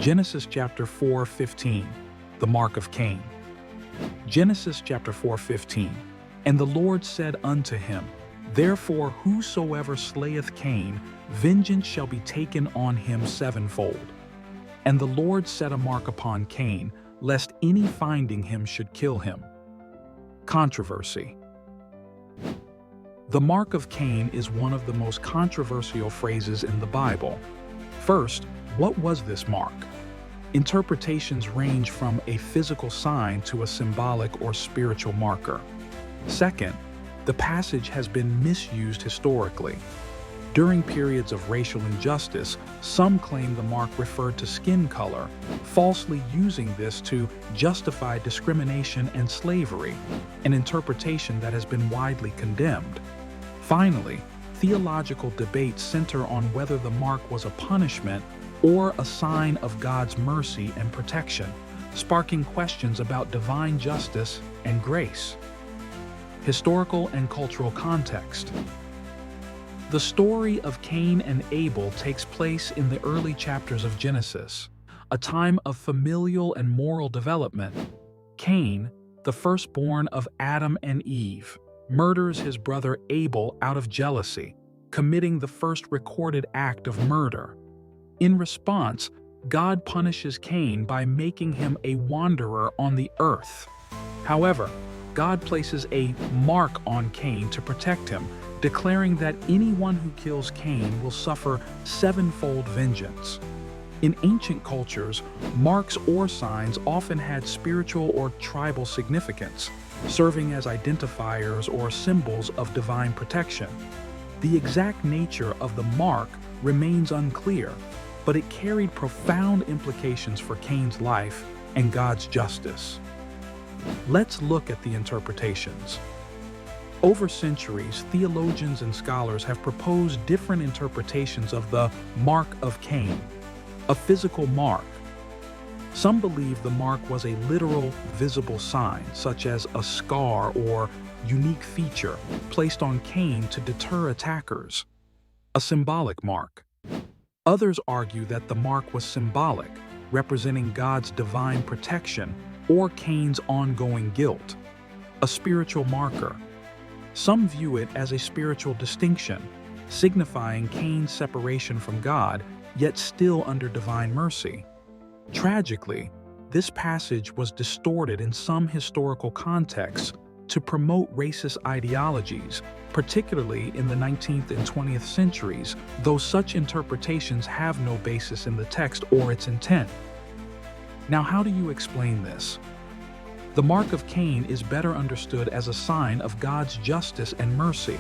Genesis chapter 4:15, the mark of Cain. Genesis chapter 4:15, and the Lord said unto him, Therefore whosoever slayeth Cain, vengeance shall be taken on him sevenfold. And the Lord set a mark upon Cain, lest any finding him should kill him. Controversy. The mark of Cain is one of the most controversial phrases in the Bible. First, what was this mark? Interpretations range from a physical sign to a symbolic or spiritual marker. Second, the passage has been misused historically. During periods of racial injustice, some claim the mark referred to skin color, falsely using this to justify discrimination and slavery, an interpretation that has been widely condemned. Finally, theological debates center on whether the mark was a punishment or a sign of God's mercy and protection, sparking questions about divine justice and grace. Historical and cultural context. The story of Cain and Abel takes place in the early chapters of Genesis, a time of familial and moral development. Cain, the firstborn of Adam and Eve, murders his brother Abel out of jealousy, committing the first recorded act of murder. In response, God punishes Cain by making him a wanderer on the earth. However, God places a mark on Cain to protect him, declaring that anyone who kills Cain will suffer sevenfold vengeance. In ancient cultures, marks or signs often had spiritual or tribal significance, serving as identifiers or symbols of divine protection. The exact nature of the mark remains unclear, but it carried profound implications for Cain's life and God's justice. Let's look at the interpretations. Over centuries, theologians and scholars have proposed different interpretations of the mark of Cain, a physical mark. Some believe the mark was a literal, visible sign, such as a scar or unique feature placed on Cain to deter attackers, a symbolic mark. Others argue that the mark was symbolic, representing God's divine protection or Cain's ongoing guilt, a spiritual marker. Some view it as a spiritual distinction, signifying Cain's separation from God, yet still under divine mercy. Tragically, this passage was distorted in some historical contexts to promote racist ideologies, particularly in the 19th and 20th centuries, though such interpretations have no basis in the text or its intent. Now, how do you explain this? The mark of Cain is better understood as a sign of God's justice and mercy.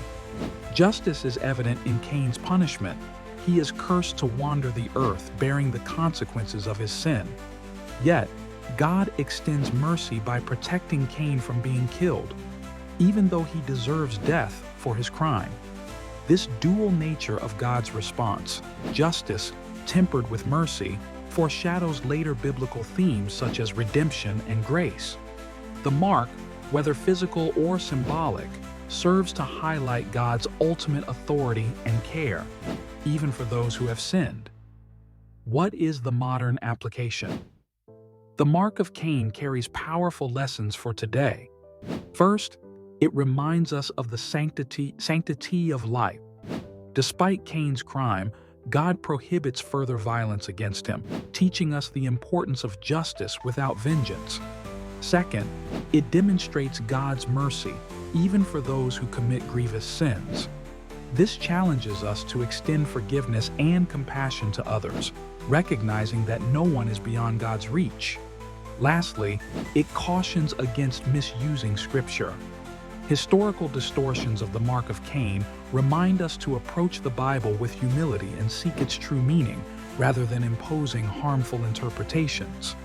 Justice is evident in Cain's punishment. He is cursed to wander the earth, bearing the consequences of his sin. Yet, God extends mercy by protecting Cain from being killed, even though he deserves death for his crime. This dual nature of God's response, justice tempered with mercy, foreshadows later biblical themes such as redemption and grace. The mark, whether physical or symbolic, serves to highlight God's ultimate authority and care, even for those who have sinned. What is the modern application? The mark of Cain carries powerful lessons for today. First, it reminds us of the sanctity of life. Despite Cain's crime, God prohibits further violence against him, teaching us the importance of justice without vengeance. Second, it demonstrates God's mercy, even for those who commit grievous sins. This challenges us to extend forgiveness and compassion to others, recognizing that no one is beyond God's reach. Lastly, it cautions against misusing Scripture. Historical distortions of the mark of Cain remind us to approach the Bible with humility and seek its true meaning, rather than imposing harmful interpretations.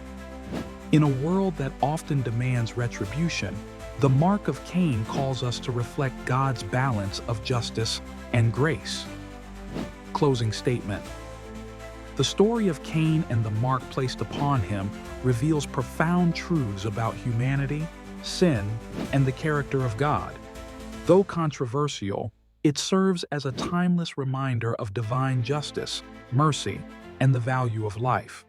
In a world that often demands retribution, the mark of Cain calls us to reflect God's balance of justice and grace. Closing statement. The story of Cain and the mark placed upon him reveals profound truths about humanity, sin, and the character of God. Though controversial, it serves as a timeless reminder of divine justice, mercy, and the value of life.